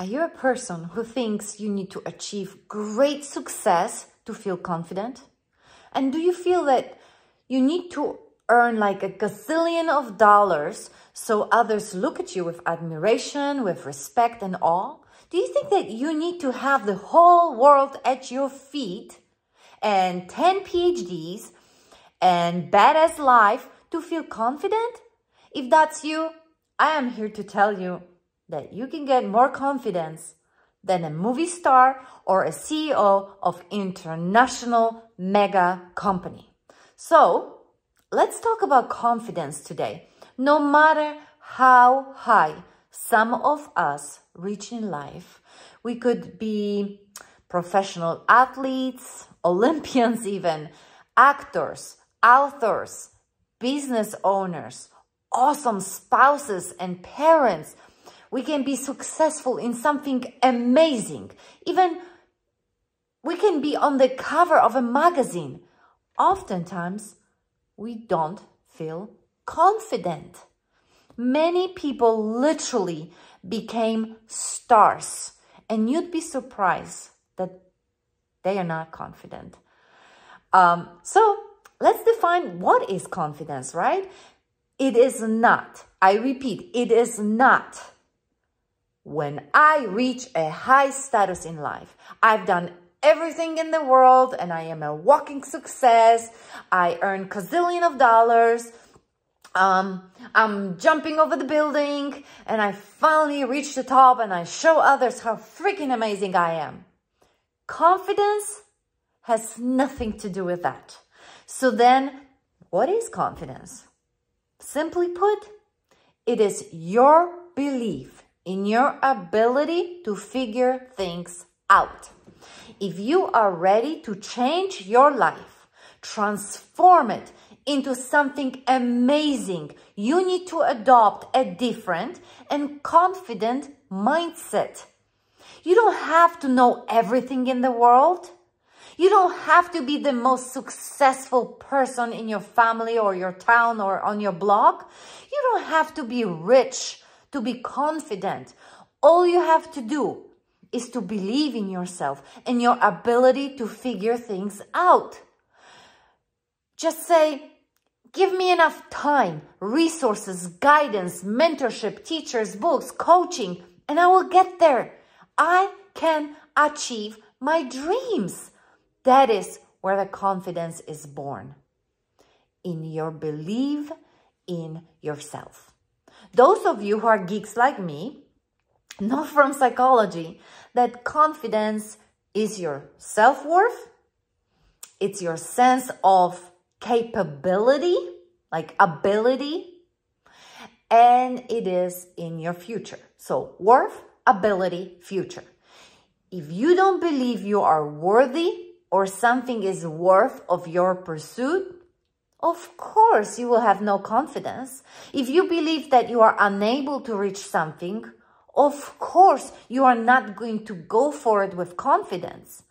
Are you a person who thinks you need to achieve great success to feel confident? And do you feel that you need to earn like a gazillion of dollars so others look at you with admiration, with respect and awe? Do you think that you need to have the whole world at your feet and 10 PhDs and badass life to feel confident? If that's you, I am here to tell you that you can get more confidence than a movie star or a CEO of international mega company. So let's talk about confidence today. No matter how high some of us reach in life, we could be professional athletes, Olympians even, actors, authors, business owners, awesome spouses and parents. We can be successful in something amazing. Even we can be on the cover of a magazine. Oftentimes, we don't feel confident. Many people literally became stars, and you'd be surprised that they are not confident. So let's define what is confidence, right? It is not, I repeat, it is not when I reach a high status in life. I've done everything in the world and I am a walking success. I earn gazillion of dollars. I'm jumping over the building and I finally reach the top and I show others how freaking amazing I am. Confidence has nothing to do with that. So then, what is confidence? Simply put, it is your belief in your ability to figure things out. If you are ready to change your life, transform it into something amazing, you need to adopt a different and confident mindset. You don't have to know everything in the world. You don't have to be the most successful person in your family or your town or on your blog. You don't have to be rich to be confident. All you have to do is to believe in yourself and your ability to figure things out. Just say, give me enough time, resources, guidance, mentorship, teachers, books, coaching, and I will get there. I can achieve my dreams. That is where the confidence is born. In your belief in yourself. Those of you who are geeks like me know from psychology that confidence is your self-worth. It's your sense of capability, like ability, and it is in your future. So worth, ability, future. If you don't believe you are worthy or something is worth of your pursuit, of course you will have no confidence. If you believe that you are unable to reach something, of course you are not going to go for it with confidence.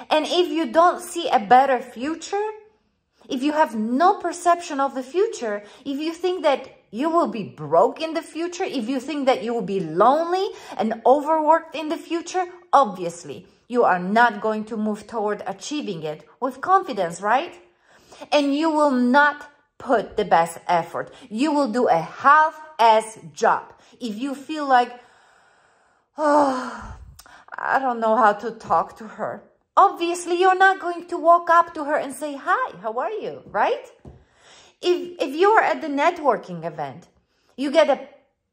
And if you don't see a better future, if you have no perception of the future, if you think that you will be broke in the future, if you think that you will be lonely and overworked in the future, obviously you are not going to move toward achieving it with confidence, right? And you will not put the best effort. You will do a half-ass job. If you feel like, oh, I don't know how to talk to her. Obviously, you're not going to walk up to her and say, hi, how are you, right? If you are at the networking event, you get a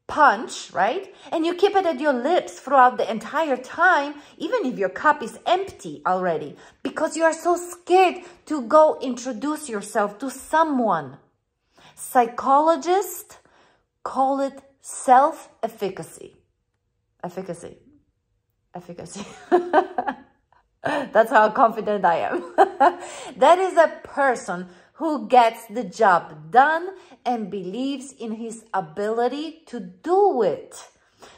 punch, right? And you keep it at your lips throughout the entire time, even if your cup is empty already, because you are so scared to go introduce yourself to someone. Psychologists call it self-efficacy. Efficacy. That's how confident I am. That is a person who gets the job done and believes in his ability to do it.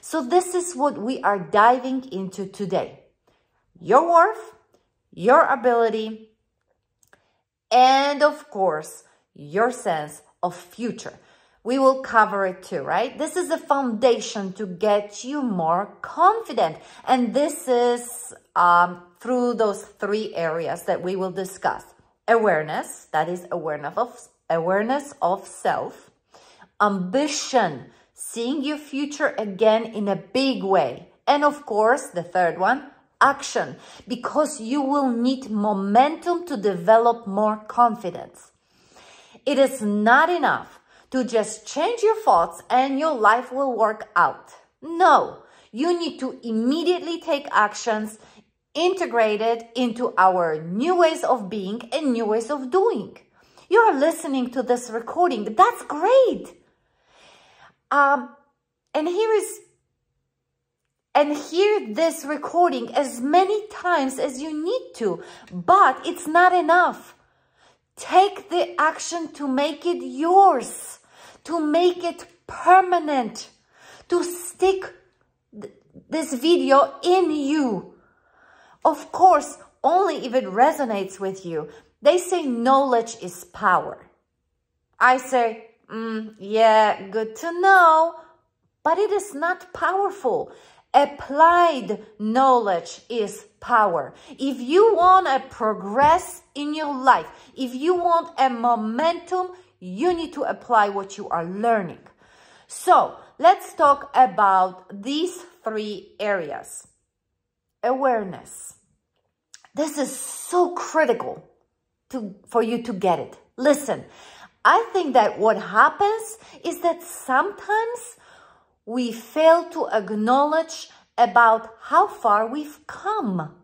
So this is what we are diving into today. Your worth, your ability, and of course, your sense of future. we will cover it too, right? This is a foundation to get you more confident. And this is through those 3 areas that we will discuss. Awareness, that is awareness of self. Ambition, seeing your future again in a big way. And of course, the 3rd one, action, because you will need momentum to develop more confidence. It is not enough to just change your thoughts and your life will work out. No, you need to immediately take actions integrated into our new ways of being and new ways of doing. You are listening to this recording. That's great. And hear this recording as many times as you need to, but it's not enough. Take the action to make it yours, to make it permanent, to stick this video in you. Of course, only if it resonates with you. They say knowledge is power. I say, yeah, good to know, but it is not powerful. Applied knowledge is power. If you want to progress in your life, if you want a momentum, you need to apply what you are learning. So let's talk about these 3 areas. Awareness. This is so critical for you to get it. Listen, I think that what happens is that sometimes we fail to acknowledge about how far we've come.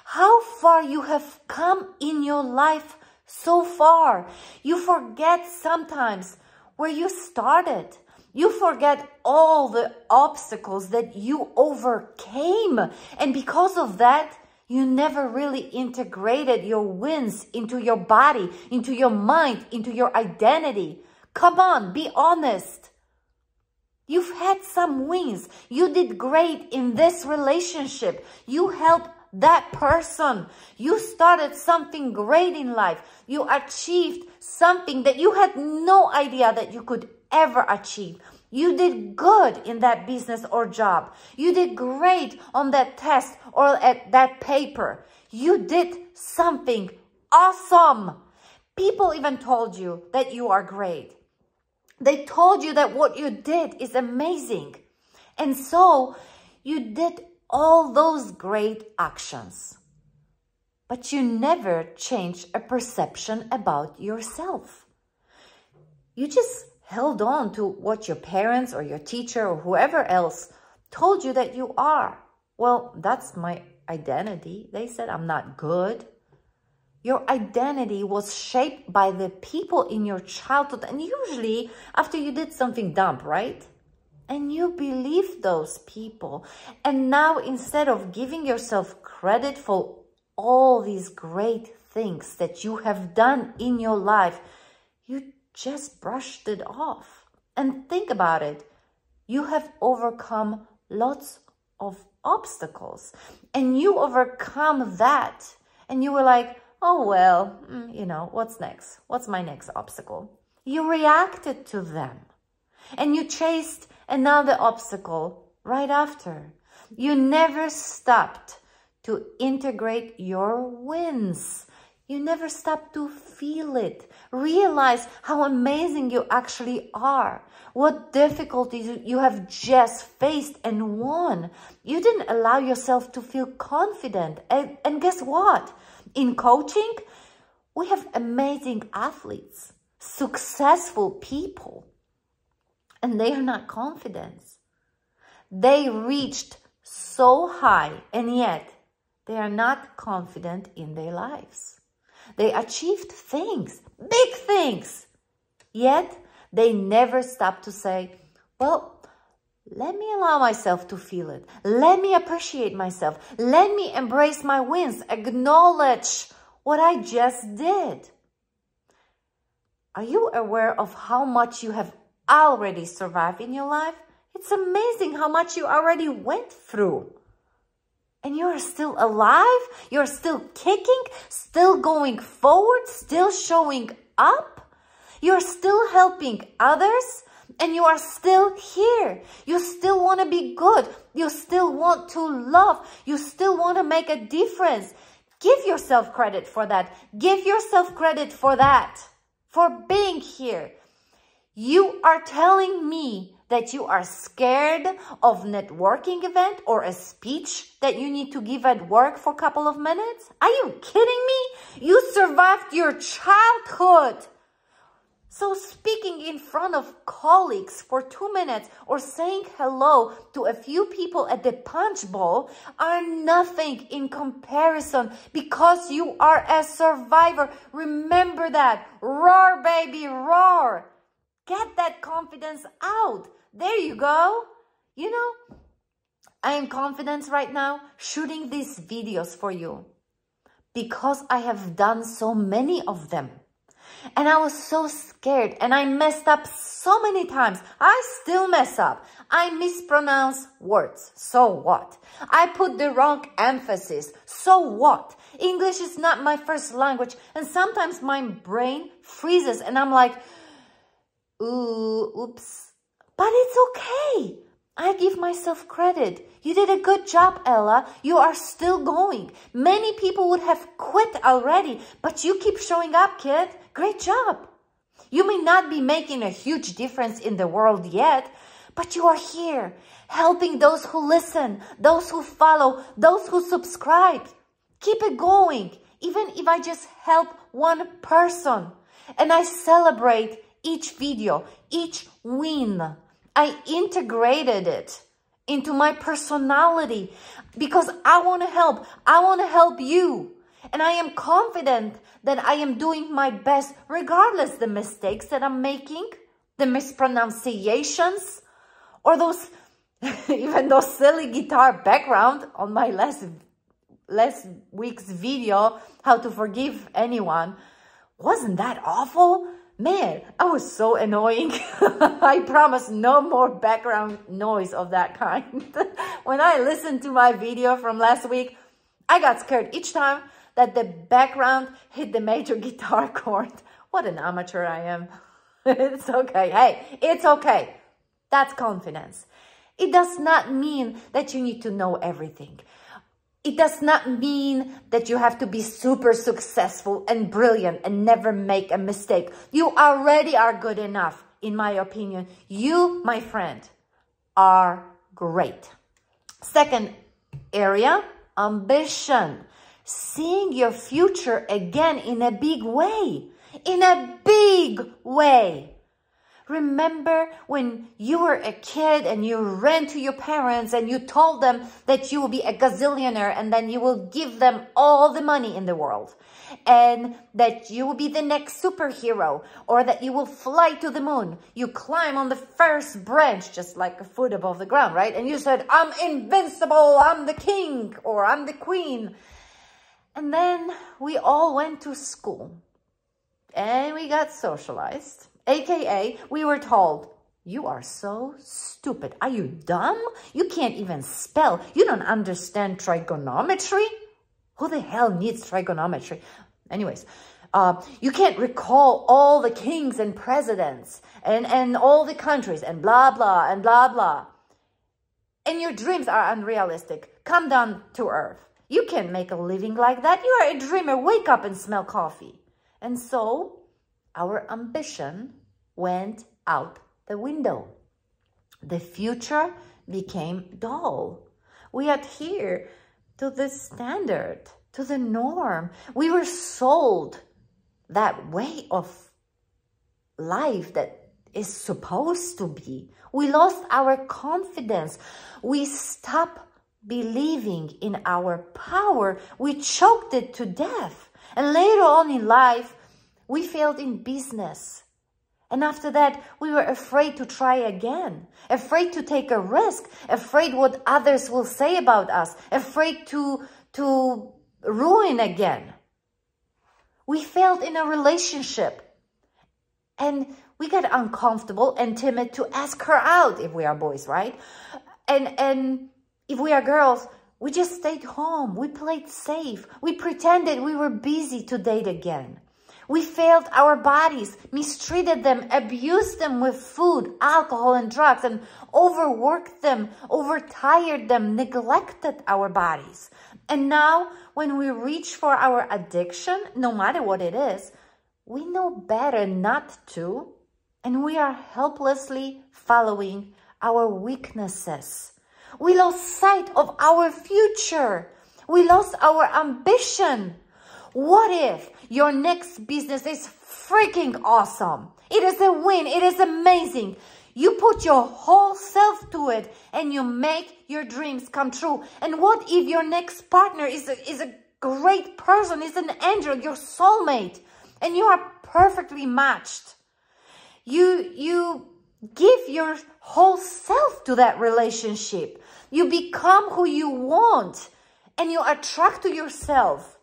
How far you have come in your life so far. You forget sometimes where you started. You forget all the obstacles that you overcame. And because of that, you never really integrated your wins into your body, into your mind, into your identity. Come on, be honest. You've had some wins. You did great in this relationship. You helped that person. You started something great in life. You achieved something that you had no idea that you could ever achieve. You did good in that business or job. You did great on that test or at that paper. You did something awesome. People even told you that you are great. They told you that what you did is amazing. And so you did all those great actions. But you never changed a perception about yourself. You just held on to what your parents or your teacher or whoever else told you that you are. Well, that's my identity. They said I'm not good. Your identity was shaped by the people in your childhood, and usually after you did something dumb, right? And you believed those people. And now instead of giving yourself credit for all these great things that you have done in your life, you just brushed it off. And think about it. You have overcome lots of obstacles. And you overcome that. And you were like, oh, well, you know, what's next? What's my next obstacle? You reacted to them. And you chased another obstacle right after. You never stopped to integrate your wins. You never stop to feel it. Realize how amazing you actually are. What difficulties you have just faced and won. You didn't allow yourself to feel confident. And guess what? In coaching, we have amazing athletes, successful people. And they are not confident. They reached so high, and yet they are not confident in their lives. They achieved things, big things. Yet, they never stop to say, well, let me allow myself to feel it. Let me appreciate myself. Let me embrace my wins. Acknowledge what I just did. Are you aware of how much you have already survived in your life? It's amazing how much you already went through. And you're still alive, you're still kicking, still going forward, still showing up. You're still helping others. And you are still here. You still want to be good. You still want to love. You still want to make a difference. Give yourself credit for that. Give yourself credit for that, for being here. You are telling me that you are scared of networking event or a speech that you need to give at work for a couple of minutes? Are you kidding me? You survived your childhood. So speaking in front of colleagues for 2 minutes or saying hello to a few people at the punch bowl are nothing in comparison because you are a survivor. Remember that. Roar, baby, roar. Get that confidence out. There you go. You know, I am confident right now shooting these videos for you because I have done so many of them. And I was so scared and I messed up so many times. I still mess up. I mispronounce words. So what? I put the wrong emphasis. So what? English is not my first language. And sometimes my brain freezes and I'm like, oops. But it's okay. I give myself credit. You did a good job, Ella. You are still going. Many people would have quit already, but you keep showing up, kid. Great job. You may not be making a huge difference in the world yet, but you are here, helping those who listen, those who follow, those who subscribe. Keep it going, even if I just help one person. And I celebrate each video, each win. I integrated it into my personality because I want to help. I want to help you. And I am confident that I am doing my best regardless the mistakes that I'm making, the mispronunciations, or those, even those silly guitar background on my last week's video, how to forgive anyone. Wasn't that awful? Man, I was so annoying. I promise no more background noise of that kind. When I listened to my video from last week, I got scared each time that the background hit the major guitar chord. What an amateur I am. It's okay. Hey, it's okay. That's confidence. It does not mean that you need to know everything. It does not mean that you have to be super successful and brilliant and never make a mistake. You already are good enough, in my opinion. You, my friend, are great. Second area, ambition. Seeing your future again in a big way. In a big way. Remember when you were a kid and you ran to your parents and you told them that you will be a gazillionaire and then you will give them all the money in the world and that you will be the next superhero or that you will fly to the moon. You climb on the first branch just like a foot above the ground, right? And you said, I'm invincible, I'm the king or I'm the queen. And then we all went to school and we got socialized. AKA, we were told, you are so stupid. Are you dumb? You can't even spell. You don't understand trigonometry? Who the hell needs trigonometry? Anyways, you can't recall all the kings and presidents and all the countries and blah, blah, and blah, blah. And your dreams are unrealistic. Come down to earth. You can't make a living like that. You are a dreamer. Wake up and smell coffee. And so our ambition went out the window. The future became dull. We adhere to the standard, to the norm. We were sold that way of life that is supposed to be. We lost our confidence. We stopped believing in our power. We choked it to death. And later on in life, we failed in business. And after that, we were afraid to try again, afraid to take a risk, afraid what others will say about us, afraid to ruin again. We failed in a relationship and we got uncomfortable and timid to ask her out if we are boys, right? And if we are girls, we just stayed home. We played safe. We pretended we were busy to date again. We failed our bodies, mistreated them, abused them with food, alcohol, and drugs, and overworked them, overtired them, neglected our bodies. And now, when we reach for our addiction, no matter what it is, we know better not to, and we are helplessly following our weaknesses. We lost sight of our future. We lost our ambition. What if your next business is freaking awesome? It is a win. It is amazing. You put your whole self to it and you make your dreams come true. And what if your next partner is a great person, is an angel, your soulmate, and you are perfectly matched? You give your whole self to that relationship. You become who you want, and you attract to yourself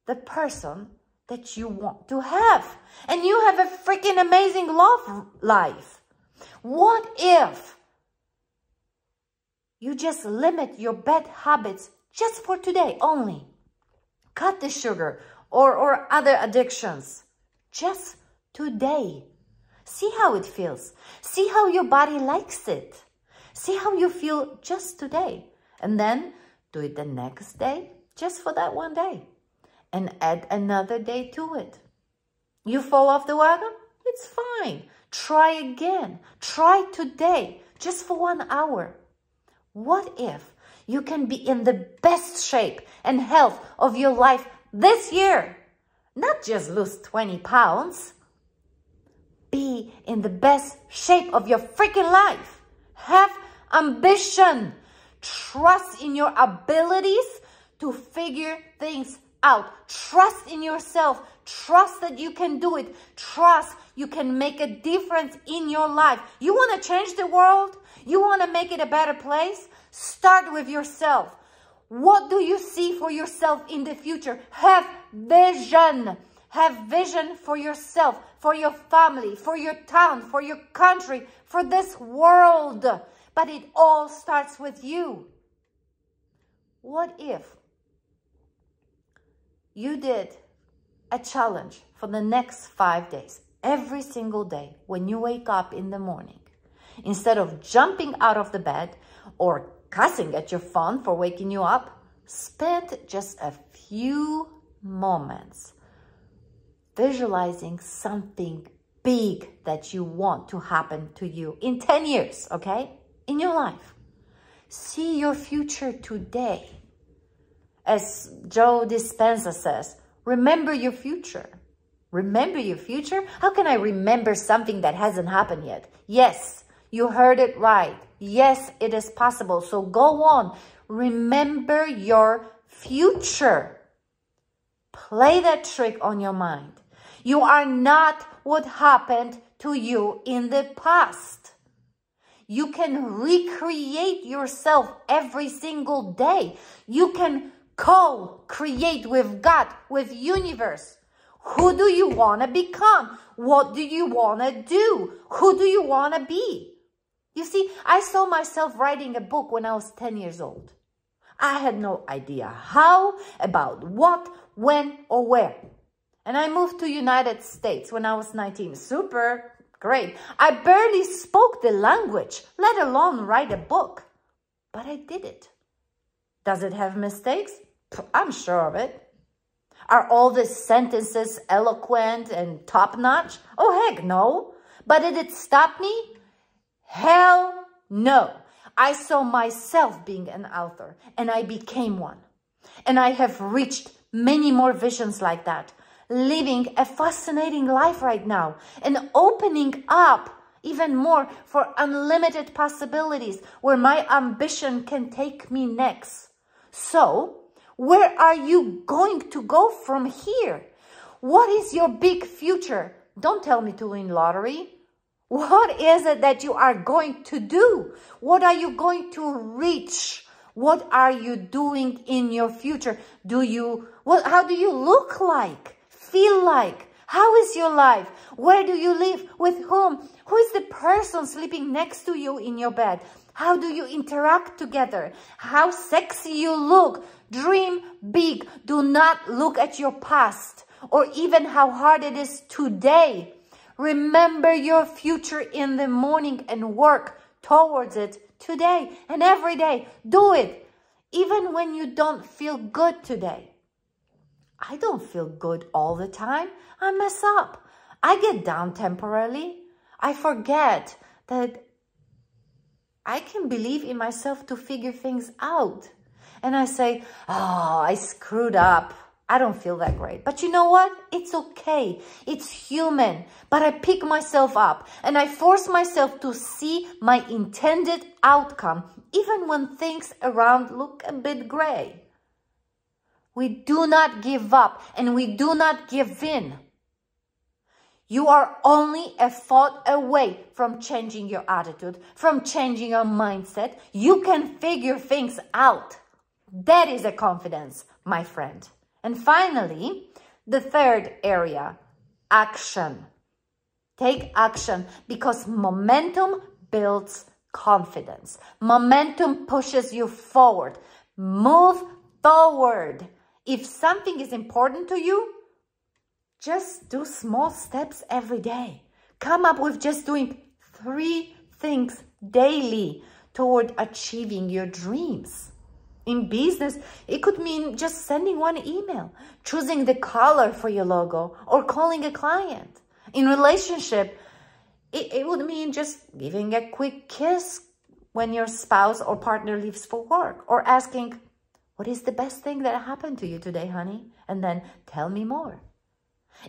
the person that you want to have. And you have a freaking amazing love life. What if you just limit your bad habits just for today only? Cut the sugar or other addictions just today. See how it feels. See how your body likes it. See how you feel just today. And then do it the next day, just for that one day. And add another day to it. You fall off the wagon? It's fine. Try again. Try today, just for 1 hour. What if you can be in the best shape and health of your life this year? Not just lose 20 pounds. Be in the best shape of your freaking life. Have ambition. Trust in your abilities to figure things out. Trust in yourself. Trust that you can do it. Trust you can make a difference in your life. You want to change the world? You want to make it a better place? Start with yourself. What do you see for yourself in the future? Have vision. Have vision for yourself, for your family, for your town, for your country, for this world. But it all starts with you. What if you did a challenge for the next 5 days, every single day when you wake up in the morning? Instead of jumping out of the bed or cussing at your phone for waking you up, spend just a few moments visualizing something big that you want to happen to you in 10 years, okay? In your life. See your future today. As Joe Dispenza says, remember your future. Remember your future? How can I remember something that hasn't happened yet? Yes, you heard it right. Yes, it is possible. So go on. Remember your future. Play that trick on your mind. You are not what happened to you in the past. You can recreate yourself every single day. You can co-create with God, with universe. Who do you want to become? What do you want to do? Who do you want to be? You see, I saw myself writing a book when I was 10 years old. I had no idea how, about what, when, or where. And I moved to United States when I was 19. Super great. I barely spoke the language, let alone write a book. But I did it. Does it have mistakes? I'm sure of it. Are all the sentences eloquent and top-notch? Oh, heck no. But did it stop me? Hell no. I saw myself being an author, and I became one. And I have reached many more visions like that, living a fascinating life right now, and opening up even more for unlimited possibilities where my ambition can take me next. So, where are you going to go from here? What is your big future? Don't tell me to win lottery. What is it that you are going to do? What are you going to reach? What are you doing in your future? How do you look like? Feel like? How is your life? Where do you live? With whom? Who is the person sleeping next to you in your bed? How do you interact together? How sexy you look? Dream big. Do not look at your past or even how hard it is today. Remember your future in the morning and work towards it today and every day. Do it, even when you don't feel good today. I don't feel good all the time. I mess up. I get down temporarily. I forget that I can believe in myself to figure things out. And I say, oh, I screwed up. I don't feel that great. But you know what? It's okay. It's human. But I pick myself up and I force myself to see my intended outcome, even when things around look a bit gray. We do not give up and we do not give in. You are only a thought away from changing your attitude, from changing your mindset. You can figure things out. That is a confidence, my friend. And finally, the third area, action. Take action because momentum builds confidence. Momentum pushes you forward. Move forward. If something is important to you, just do small steps every day. Come up with just doing 3 things daily toward achieving your dreams. In business, it could mean just sending 1 email, choosing the color for your logo, or calling a client. In relationship, it would mean just giving a quick kiss when your spouse or partner leaves for work, or asking, what is the best thing that happened to you today, honey? And then tell me more.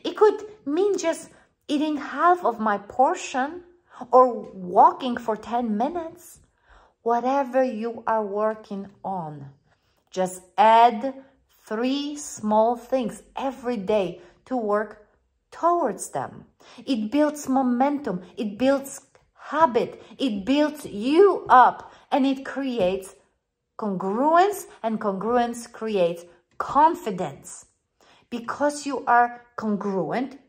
It could mean just eating half of my portion or walking for 10 minutes. Whatever you are working on, just add 3 small things every day to work towards them. It builds momentum, it builds habit, it builds you up, and it creates congruence, and congruence creates confidence. Because you are congruent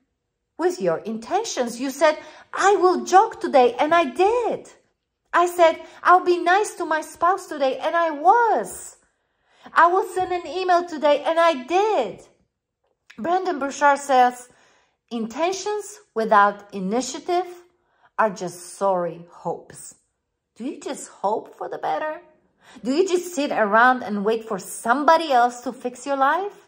with your intentions. You said, I will jog today, and I did. I said, I'll be nice to my spouse today, and I was. I will send an email today, and I did. Brendon Burchard says, intentions without initiative are just sorry hopes. Do you just hope for the better? Do you just sit around and wait for somebody else to fix your life?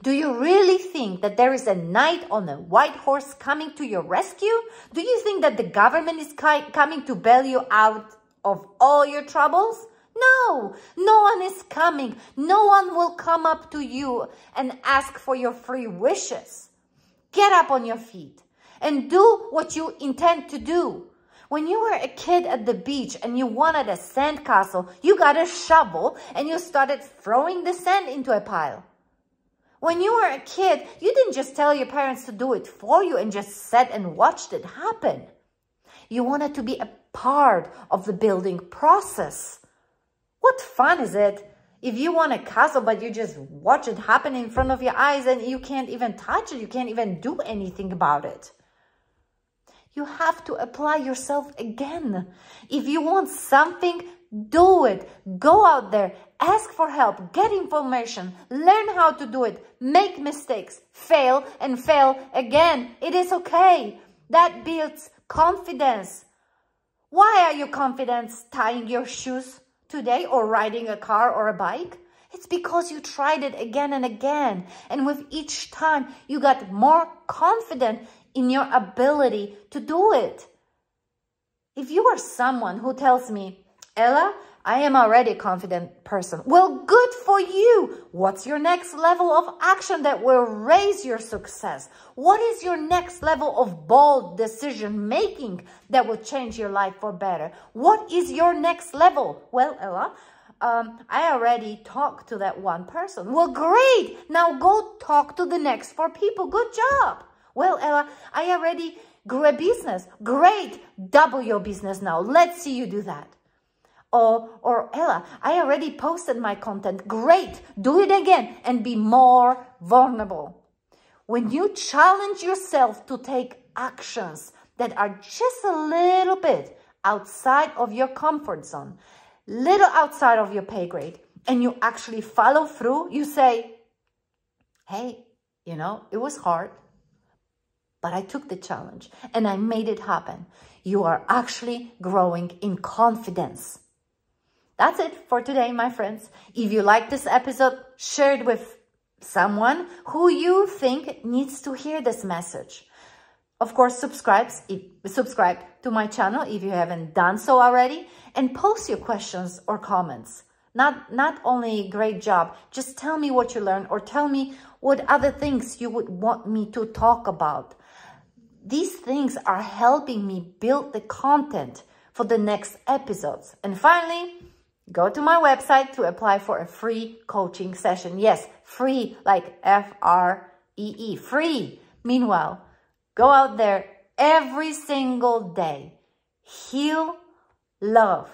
Do you really think that there is a knight on a white horse coming to your rescue? Do you think that the government is coming to bail you out of all your troubles? No, no one is coming. No one will come up to you and ask for your free wishes. Get up on your feet and do what you intend to do. When you were a kid at the beach and you wanted a sandcastle, you got a shovel and you started throwing the sand into a pile. When you were a kid, you didn't just tell your parents to do it for you and just sat and watched it happen. You wanted to be a part of the building process. What fun is it if you want a castle, but you just watch it happen in front of your eyes and you can't even touch it, you can't even do anything about it? You have to apply yourself again. If you want something, do it. Go out there, ask for help, get information, learn how to do it, make mistakes, fail and fail again. It is okay. That builds confidence. Why are you confident tying your shoes today or riding a car or a bike? It's because you tried it again and again. And with each time, you got more confident in your ability to do it. If you are someone who tells me, Ella, I am already a confident person. Well, good for you. What's your next level of action that will raise your success? What is your next level of bold decision making that will change your life for better? What is your next level? Well, Ella, I already talked to that one person. Well, great. Now go talk to the next 4 people. Good job. Well, Ella, I already grew a business. Great. Double your business now. Let's see you do that. Or Ella, I already posted my content. Great. Do it again and be more vulnerable. When you challenge yourself to take actions that are just a little bit outside of your comfort zone, little outside of your pay grade, and you actually follow through, you say, hey, You know, it was hard, but I took the challenge and I made it happen. You are actually growing in confidence. That's it for today, my friends. If you like this episode, share it with someone who you think needs to hear this message. Of course, subscribe to my channel if you haven't done so already, and post your questions or comments. Not only great job, just tell me what you learned or tell me what other things you would want me to talk about. These things are helping me build the content for the next episodes. And finally, go to my website to apply for a free coaching session. Yes, free, like F-R-E-E, free. Meanwhile, go out there every single day, heal, love,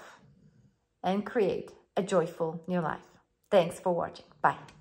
and create a joyful new life. Thanks for watching. Bye.